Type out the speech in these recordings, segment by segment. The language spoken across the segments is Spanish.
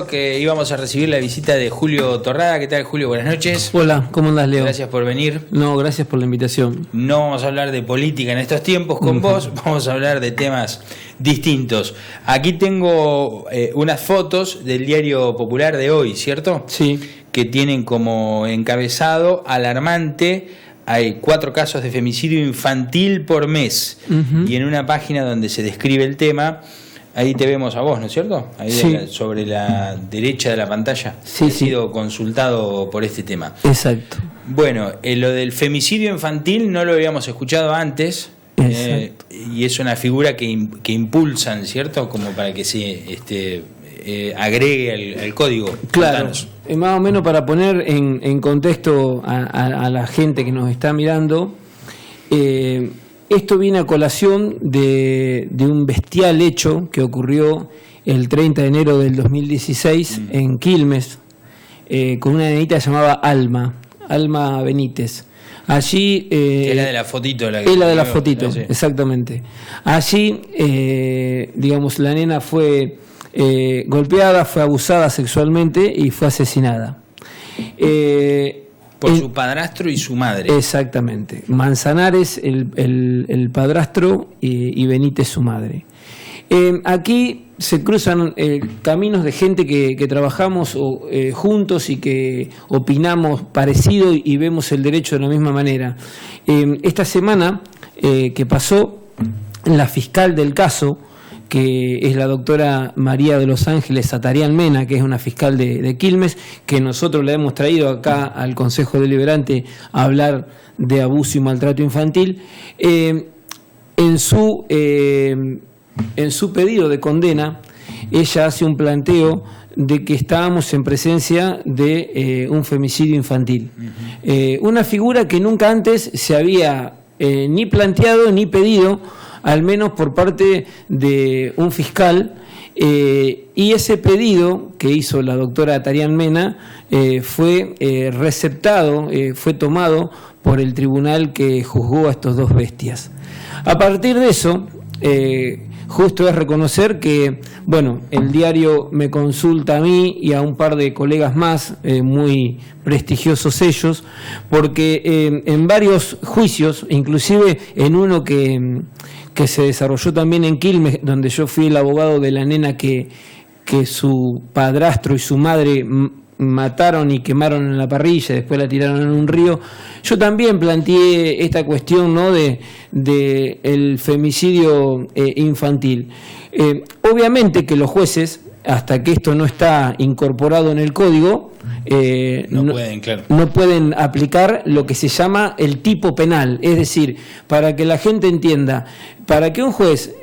Que íbamos a recibir la visita de Julio Torrada. ¿Qué tal, Julio? Buenas noches. Hola, ¿cómo andás, Leo? Gracias por venir. No, gracias por la invitación. No vamos a hablar de política en estos tiempos con vos, vamos a hablar de temas distintos. Aquí tengo unas fotos del Diario Popular de hoy, ¿cierto? Sí. Que tienen como encabezado alarmante: hay 4 casos de femicidio infantil por mes. Y en una página donde se describe el tema, ahí te vemos a vos, ¿no es cierto? Ahí sí. Sobre la derecha de la pantalla. Sí, He sido consultado por este tema. Exacto. Bueno, lo del femicidio infantil no lo habíamos escuchado antes. Exacto. Y es una figura que impulsan, ¿cierto? Como para que se agregue al código. Claro. Más o menos para poner en contexto a la gente que nos está mirando, esto viene a colación de un bestial hecho que ocurrió el 30 de enero del 2016 en Quilmes, con una nenita llamada Alma Benítez. Allí... era de la fotito. La de la fotito, sí. Exactamente. Allí, digamos, la nena fue golpeada, fue abusada sexualmente y fue asesinada. Por su padrastro y su madre. Exactamente. Manzanares, el padrastro, y Benítez, su madre. Aquí se cruzan caminos de gente que trabajamos juntos y que opinamos parecido y vemos el derecho de la misma manera. Esta semana que pasó, la fiscal del caso, que es la doctora María de los Ángeles Atarian Mena, que es una fiscal de Quilmes, que nosotros la hemos traído acá al Consejo Deliberante a hablar de abuso y maltrato infantil, en su pedido de condena, ella hace un planteo de que estábamos en presencia de un femicidio infantil. Una figura que nunca antes se había ni planteado ni pedido, al menos por parte de un fiscal, y ese pedido que hizo la doctora Atarian Mena fue receptado, fue tomado por el tribunal que juzgó a estos dos bestias. A partir de eso, justo es reconocer que, bueno, el diario me consulta a mí y a un par de colegas más, muy prestigiosos ellos, porque en varios juicios, inclusive en uno que se desarrolló también en Quilmes, donde yo fui el abogado de la nena que su padrastro y su madre mataron y quemaron en la parrilla, después la tiraron en un río. Yo también planteé esta cuestión, ¿no?, de el femicidio infantil. Obviamente que los jueces, hasta que esto no está incorporado en el código, no pueden aplicar lo que se llama el tipo penal. Es decir, para que la gente entienda, para que un juez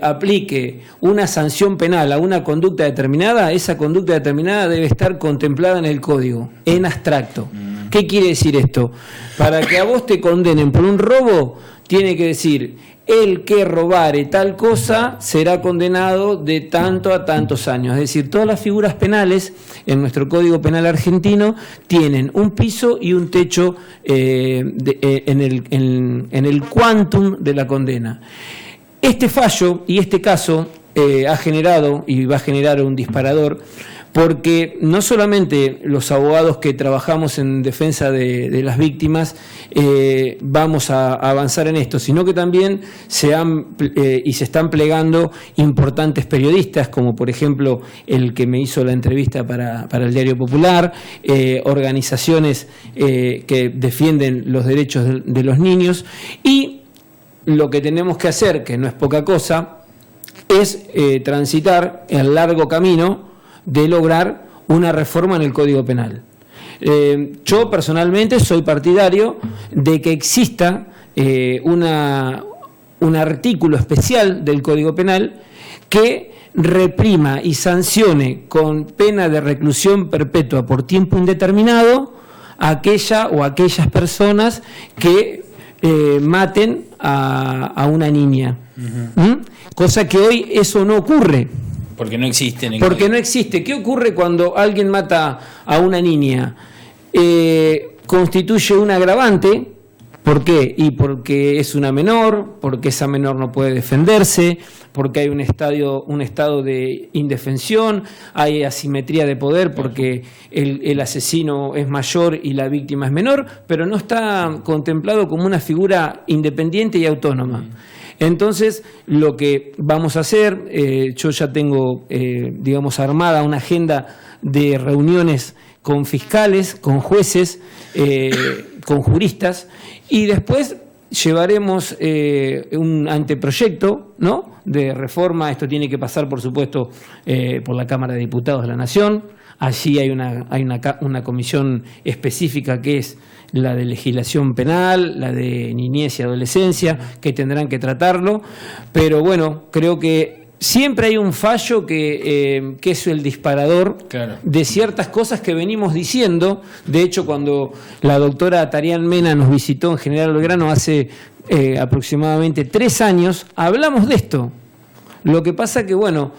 aplique una sanción penal a una conducta determinada, esa conducta determinada debe estar contemplada en el código, en abstracto. ¿Qué quiere decir esto? Para que a vos te condenen por un robo, tiene que decir: el que robare tal cosa será condenado de tanto a tantos años. Es decir, todas las figuras penales en nuestro Código Penal argentino tienen un piso y un techo en el quantum de la condena. Este fallo y este caso ha generado y va a generar un disparador, porque no solamente los abogados que trabajamos en defensa de las víctimas vamos a avanzar en esto, sino que también se están plegando importantes periodistas, como por ejemplo el que me hizo la entrevista para el Diario Popular, organizaciones que defienden los derechos de los niños, y lo que tenemos que hacer, que no es poca cosa, es transitar el largo camino de lograr una reforma en el Código Penal. Yo personalmente soy partidario de que exista un artículo especial del Código Penal que reprima y sancione con pena de reclusión perpetua por tiempo indeterminado a aquella o aquellas personas que maten a una niña. Cosa que hoy eso no ocurre. Porque no existe. Porque no existe. ¿Qué ocurre cuando alguien mata a una niña? Constituye un agravante ¿Por qué? Y porque es una menor, porque esa menor no puede defenderse, porque hay un estado de indefensión, hay asimetría de poder porque el asesino es mayor y la víctima es menor, pero no está contemplado como una figura independiente y autónoma. Entonces, lo que vamos a hacer, yo ya tengo, armada una agenda de reuniones con fiscales, con jueces, con juristas, y después llevaremos un anteproyecto, ¿no?, de reforma. Esto tiene que pasar, por supuesto, por la Cámara de Diputados de la Nación. Allí hay una comisión específica que es la de legislación penal, la de niñez y adolescencia, que tendrán que tratarlo. Pero bueno, creo que siempre hay un fallo que es el disparador, claro, de ciertas cosas que venimos diciendo. De hecho, cuando la doctora Tarian Mena nos visitó en General Belgrano hace aproximadamente 3 años, hablamos de esto. Lo que pasa que, bueno,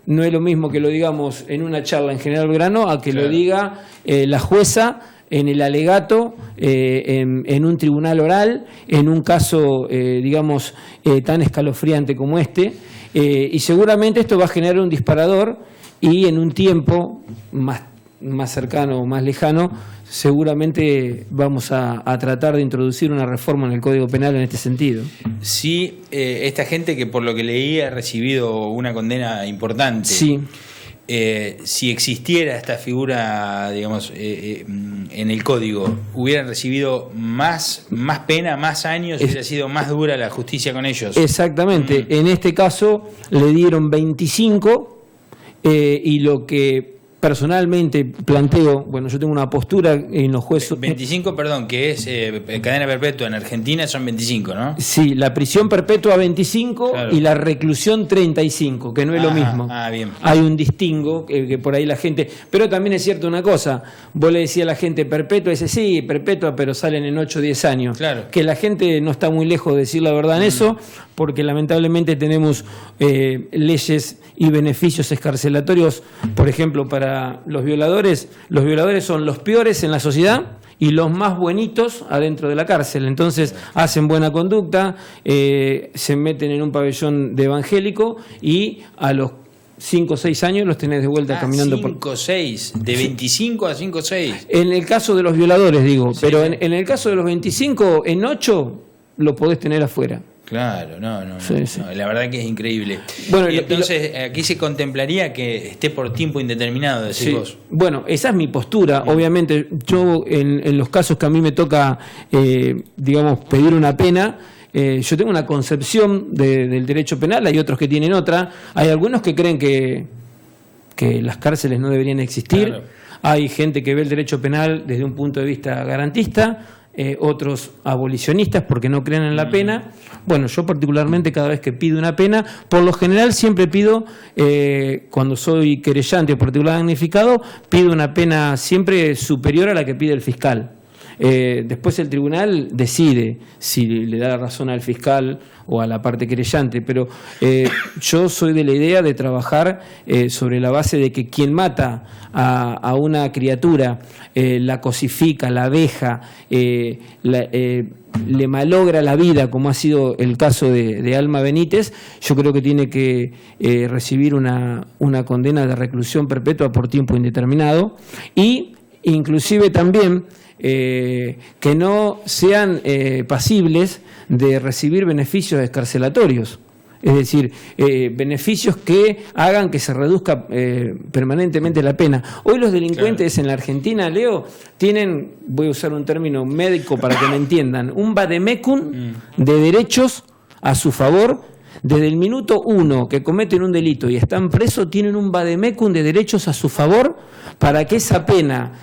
no es lo mismo que lo digamos en una charla en General Belgrano a que claro, lo diga la jueza en el alegato, en un tribunal oral, en un caso, tan escalofriante como este. Y seguramente esto va a generar un disparador, y en un tiempo más cercano o más lejano seguramente vamos a tratar de introducir una reforma en el Código Penal en este sentido. Sí, esta gente que por lo que leí ha recibido una condena importante. Sí. Si existiera esta figura, en el código, hubieran recibido más pena, más años, hubiera sido más dura la justicia con ellos. Exactamente. En este caso le dieron 25, y lo que personalmente planteo, bueno, yo tengo una postura en los jueces... 25, perdón, que es cadena perpetua en Argentina, son 25, ¿no? Sí, la prisión perpetua 25, claro, y la reclusión 35, que no es lo mismo. Bien. Hay un distingo que por ahí la gente... Pero también es cierto una cosa, vos le decías a la gente perpetua, dice sí, perpetua, pero salen en 8 o 10 años. Claro. Que la gente no está muy lejos de decir la verdad en eso, porque lamentablemente tenemos leyes y beneficios escarcelatorios, por ejemplo, para los violadores. Los violadores son los peores en la sociedad y los más buenitos adentro de la cárcel. Entonces hacen buena conducta, se meten en un pabellón de evangélico y a los 5 o 6 años los tenés de vuelta caminando 5 o 6, de 25 a 5 o 6. En el caso de los violadores, digo, sí, pero sí. En el caso de los 25, en 8 lo podés tener afuera. Claro, no, sí. La verdad que es increíble. Bueno, y entonces aquí se contemplaría que esté por tiempo indeterminado, decís sí, vos. Bueno, esa es mi postura. Obviamente, yo en los casos que a mí me toca, pedir una pena, yo tengo una concepción del derecho penal, hay otros que tienen otra. Hay algunos que creen que las cárceles no deberían existir. Claro. Hay gente que ve el derecho penal desde un punto de vista garantista. Otros abolicionistas porque no creen en la pena. Bueno, yo particularmente cada vez que pido una pena, por lo general siempre pido, cuando soy querellante o particular damnificado, pido una pena siempre superior a la que pide el fiscal. Después el tribunal decide si le da la razón al fiscal o a la parte querellante, pero yo soy de la idea de trabajar sobre la base de que quien mata a una criatura, la cosifica, la veja, le malogra la vida, como ha sido el caso de Alma Benítez, yo creo que tiene que recibir una condena de reclusión perpetua por tiempo indeterminado, y inclusive también que no sean pasibles de recibir beneficios escarcelatorios. Es decir, beneficios que hagan que se reduzca permanentemente la pena. Hoy los delincuentes, claro, en la Argentina, Leo, tienen, voy a usar un término médico para que me entiendan, un vademecum de derechos a su favor. Desde el minuto 1 que cometen un delito y están presos, tienen un vademecum de derechos a su favor para que esa pena,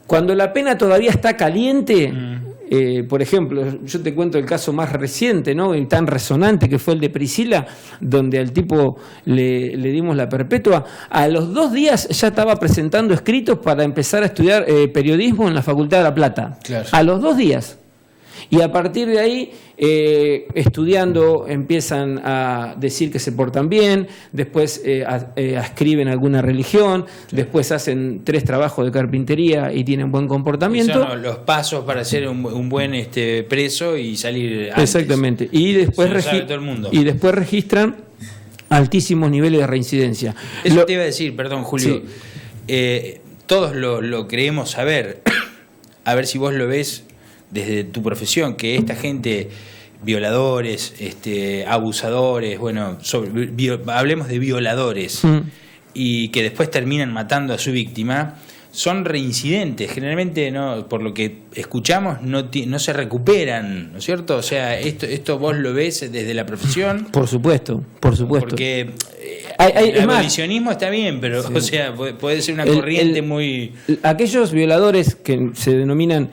cuando la pena todavía está caliente, por ejemplo, yo te cuento el caso más reciente, ¿no?, y tan resonante, que fue el de Priscila, donde al tipo le dimos la perpetua. A los 2 días ya estaba presentando escritos para empezar a estudiar periodismo en la Facultad de La Plata. Claro. A los 2 días. Y a partir de ahí, estudiando, empiezan a decir que se portan bien, después ascriben alguna religión, después hacen 3 trabajos de carpintería y tienen buen comportamiento. Son los pasos para ser un buen preso y salir antes. Exactamente. Y después, todo el mundo. Y después registran altísimos niveles de reincidencia. Eso te iba a decir, perdón, Julio. Sí. Todos lo creemos saber. A ver si vos lo ves desde tu profesión, que esta gente, violadores, abusadores, bueno, hablemos de violadores, y que después terminan matando a su víctima, son reincidentes. Generalmente, no, por lo que escuchamos, no se recuperan, ¿no es cierto? O sea, esto vos lo ves desde la profesión. Por supuesto, por supuesto. Porque el abolicionismo está bien, pero sí. O sea, puede ser una corriente muy... Aquellos violadores que se denominan,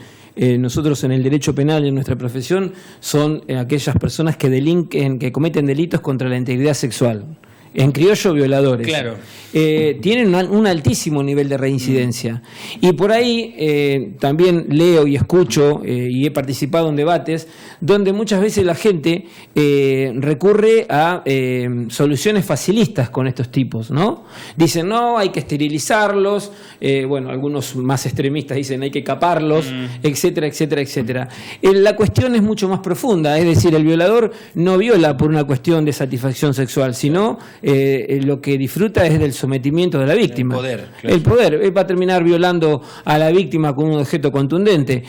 nosotros en el derecho penal, en nuestra profesión, son aquellas personas que delinquen, que cometen delitos contra la integridad sexual. En criollo, violadores. Claro. Tienen un altísimo nivel de reincidencia. Y por ahí también leo y escucho y he participado en debates donde muchas veces la gente recurre a soluciones facilistas con estos tipos, ¿no? Dicen, no, hay que esterilizarlos, bueno, algunos más extremistas dicen hay que caparlos, etcétera, etcétera, etcétera. La cuestión es mucho más profunda, es decir, el violador no viola por una cuestión de satisfacción sexual, sino lo que disfruta es del sometimiento de la víctima. El poder. Claro. El poder. Va a terminar violando a la víctima con un objeto contundente.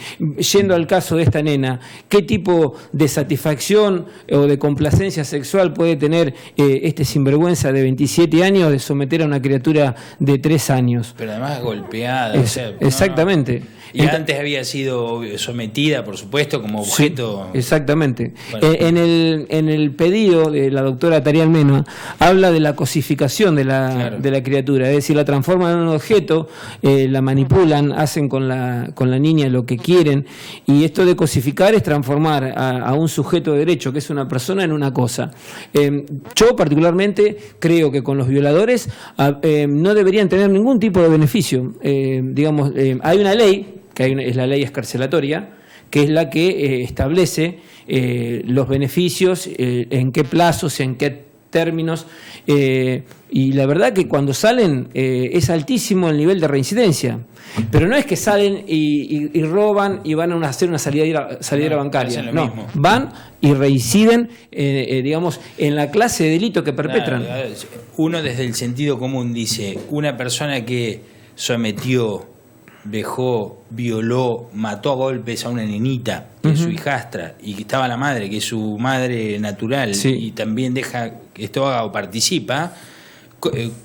Yendo al caso de esta nena, ¿qué tipo de satisfacción o de complacencia sexual puede tener este sinvergüenza de 27 años de someter a una criatura de 3 años? Pero además golpeada. Exactamente. Y antes había sido sometida, por supuesto, como objeto. Sí, exactamente. Bueno. En el pedido de la doctora Tarial Menua habla de la cosificación de la criatura, es decir, la transforman en un objeto, la manipulan, hacen con la niña lo que quieren, y esto de cosificar es transformar a un sujeto de derecho, que es una persona, en una cosa. Yo particularmente creo que con los violadores no deberían tener ningún tipo de beneficio. Hay una ley, es la ley excarcelatoria, que es la que establece los beneficios, en qué plazos, en qué términos, y la verdad que cuando salen es altísimo el nivel de reincidencia, pero no es que salen y roban y van a hacer una salidera bancaria, no, mismo. Van y reinciden en la clase de delito que perpetran. Uno desde el sentido común dice, una persona que sometió, dejó, violó, mató a golpes a una nenita, que es su hijastra, y que estaba la madre, que es su madre natural, sí, y también deja que esto haga o participa,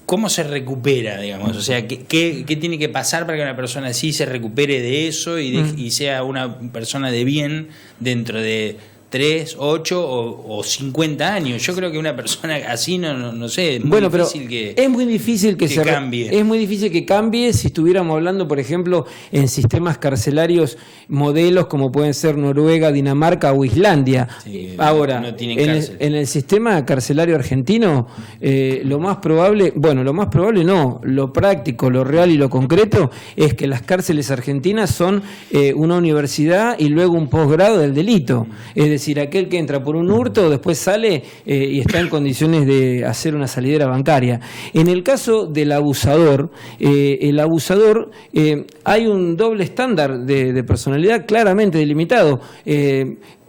¿cómo se recupera, digamos? O sea, ¿qué tiene que pasar para que una persona así se recupere de eso y sea una persona de bien dentro de 3, 8 o 50 años? Yo creo que una persona así no sé, es muy difícil que es muy difícil que se cambie. Es muy difícil que cambie si estuviéramos hablando, por ejemplo, en sistemas carcelarios modelos como pueden ser Noruega, Dinamarca o Islandia. Sí, ahora, no en el sistema carcelario argentino, lo más probable no, lo práctico, lo real y lo concreto es que las cárceles argentinas son una universidad y luego un posgrado del delito. Es decir, aquel que entra por un hurto después sale y está en condiciones de hacer una salidera bancaria. En el caso del abusador, hay un doble estándar de personalidad claramente delimitado.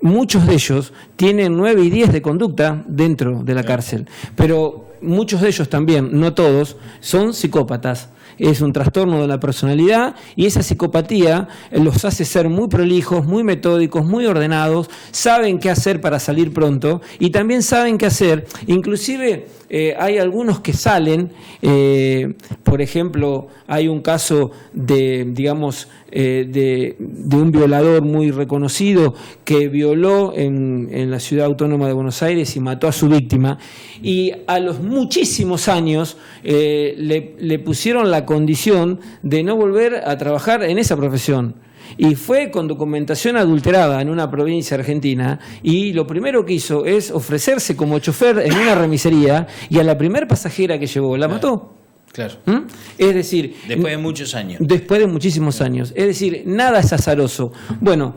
Muchos de ellos tienen 9 y 10 de conducta dentro de la cárcel, pero muchos de ellos también, no todos, son psicópatas. Es un trastorno de la personalidad y esa psicopatía los hace ser muy prolijos, muy metódicos, muy ordenados, saben qué hacer para salir pronto y también saben qué hacer. Inclusive hay algunos que salen, por ejemplo, hay un caso de un violador muy reconocido que violó en la ciudad autónoma de Buenos Aires y mató a su víctima, y a los muchísimos años le pusieron la condición de no volver a trabajar en esa profesión. Y fue con documentación adulterada en una provincia argentina, y lo primero que hizo es ofrecerse como chofer en una remisería, y a la primer pasajera que llevó la mató. Claro. Es decir, después de muchos años. Después de muchísimos años. Es decir, nada es azaroso. Bueno,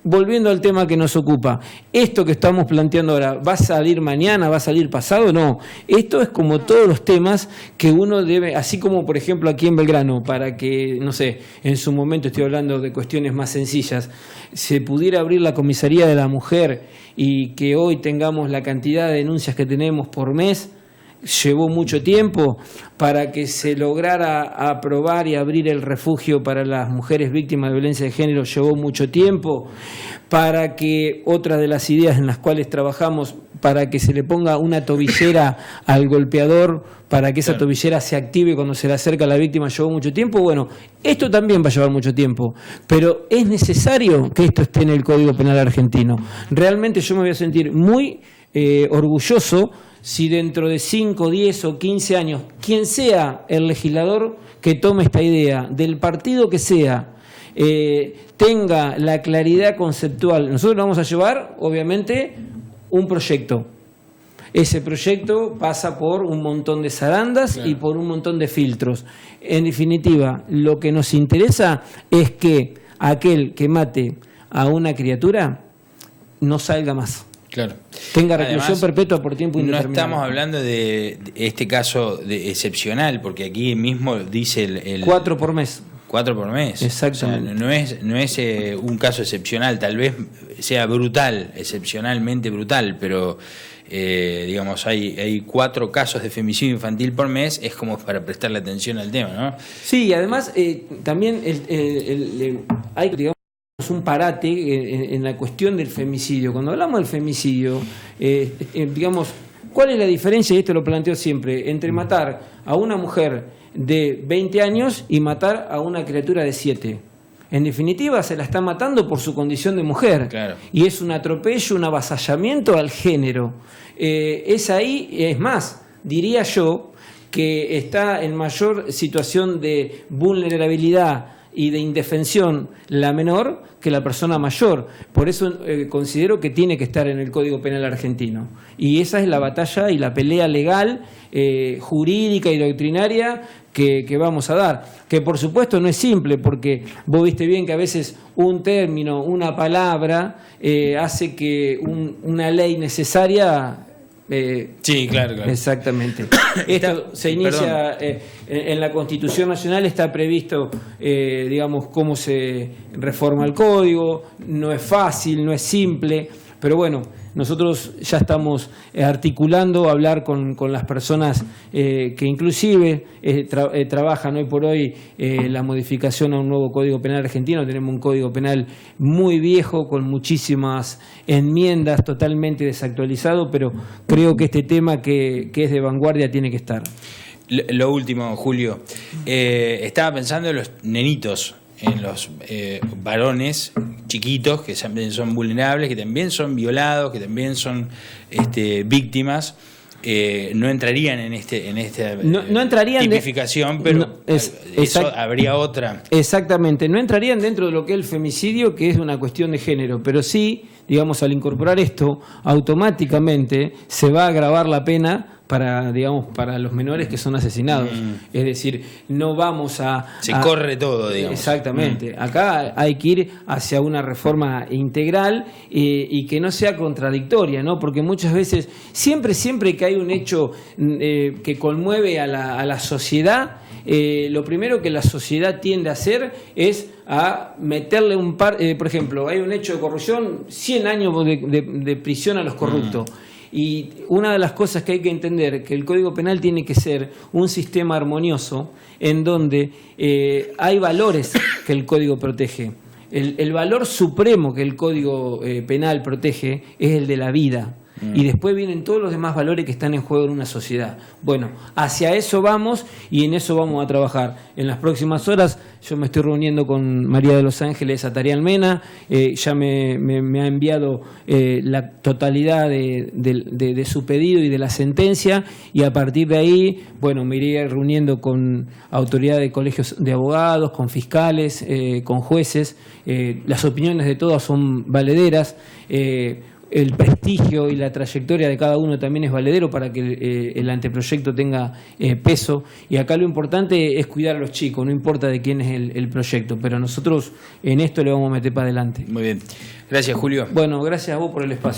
volviendo al tema que nos ocupa, esto que estamos planteando ahora, ¿va a salir mañana, va a salir pasado? No. Esto es como todos los temas que uno debe, así como por ejemplo aquí en Belgrano, para que, no sé, en su momento estoy hablando de cuestiones más sencillas, se pudiera abrir la comisaría de la mujer y que hoy tengamos la cantidad de denuncias que tenemos por mes, llevó mucho tiempo. Para que se lograra aprobar y abrir el refugio para las mujeres víctimas de violencia de género, llevó mucho tiempo. Para que otra de las ideas en las cuales trabajamos, para que se le ponga una tobillera al golpeador, para que esa tobillera se active cuando se le acerca a la víctima, llevó mucho tiempo. Bueno, esto también va a llevar mucho tiempo, pero es necesario que esto esté en el Código Penal argentino. Realmente yo me voy a sentir muy orgulloso si dentro de 5, 10 o 15 años, quien sea el legislador que tome esta idea, del partido que sea, tenga la claridad conceptual. Nosotros vamos a llevar, obviamente, un proyecto. Ese proyecto pasa por un montón de zarandas y por un montón de filtros. En definitiva, lo que nos interesa es que aquel que mate a una criatura no salga más. Claro. Tenga reclusión perpetua por tiempo indeterminado. No estamos hablando de este caso excepcional, porque aquí mismo dice el 4 por mes. 4 por mes. Exactamente. O sea, no es un caso excepcional, tal vez sea brutal, excepcionalmente brutal, pero digamos, hay 4 casos de femicidio infantil por mes, es como para prestarle atención al tema, ¿no? Sí, y además también hay, digamos, un parate en la cuestión del femicidio. Cuando hablamos del femicidio, digamos, ¿cuál es la diferencia? Y esto lo planteo siempre, entre matar a una mujer de 20 años y matar a una criatura de 7. En definitiva, se la está matando por su condición de mujer. Claro. Y es un atropello, un avasallamiento al género. Es ahí, es más, diría yo, que está en mayor situación de vulnerabilidad y de indefensión la menor que la persona mayor. Por eso considero que tiene que estar en el Código Penal argentino. Y esa es la batalla y la pelea legal, jurídica y doctrinaria que vamos a dar. Que por supuesto no es simple, porque vos viste bien que a veces un término, una palabra, hace que una ley necesaria... sí, claro. Exactamente. Esto se inicia en la Constitución Nacional, está previsto, digamos, cómo se reforma el código. No es fácil, no es simple, pero bueno, nosotros ya estamos articulando, hablar con las personas que inclusive trabajan hoy por hoy la modificación a un nuevo Código Penal argentino. Tenemos un Código Penal muy viejo, con muchísimas enmiendas, totalmente desactualizado, pero creo que este tema que es de vanguardia tiene que estar. Lo último, Julio, estaba pensando en los nenitos, en los varones chiquitos que también son vulnerables, que también son violados, que también son víctimas. No entrarían en esta no entrarían tipificación, pero eso habría otra. Exactamente, no entrarían dentro de lo que es el femicidio, que es una cuestión de género, pero sí, digamos, al incorporar esto, automáticamente se va a agravar la pena para los menores que son asesinados. Es decir, no vamos se corre todo, digamos. Exactamente. Acá hay que ir hacia una reforma integral y que no sea contradictoria, ¿no? Porque muchas veces, siempre que hay un hecho que conmueve a la sociedad, lo primero que la sociedad tiende a hacer es a meterle por ejemplo, hay un hecho de corrupción, 100 años de prisión a los corruptos. Y una de las cosas que hay que entender, que el Código Penal tiene que ser un sistema armonioso en donde hay valores que el Código protege. El valor supremo que el Código Penal protege es el de la vida. Y después vienen todos los demás valores que están en juego en una sociedad. Bueno, hacia eso vamos y en eso vamos a trabajar. En las próximas horas yo me estoy reuniendo con María de los Ángeles Atari Almena, ya me ha enviado la totalidad de su pedido y de la sentencia, y a partir de ahí, bueno, me iré reuniendo con autoridades de colegios de abogados, con fiscales, con jueces. Las opiniones de todas son valederas. el prestigio y la trayectoria de cada uno también es valedero para que el anteproyecto tenga peso. Y acá lo importante es cuidar a los chicos, no importa de quién es el proyecto, pero nosotros en esto le vamos a meter para adelante. Muy bien. Gracias, Julio. Bueno, gracias a vos por el espacio.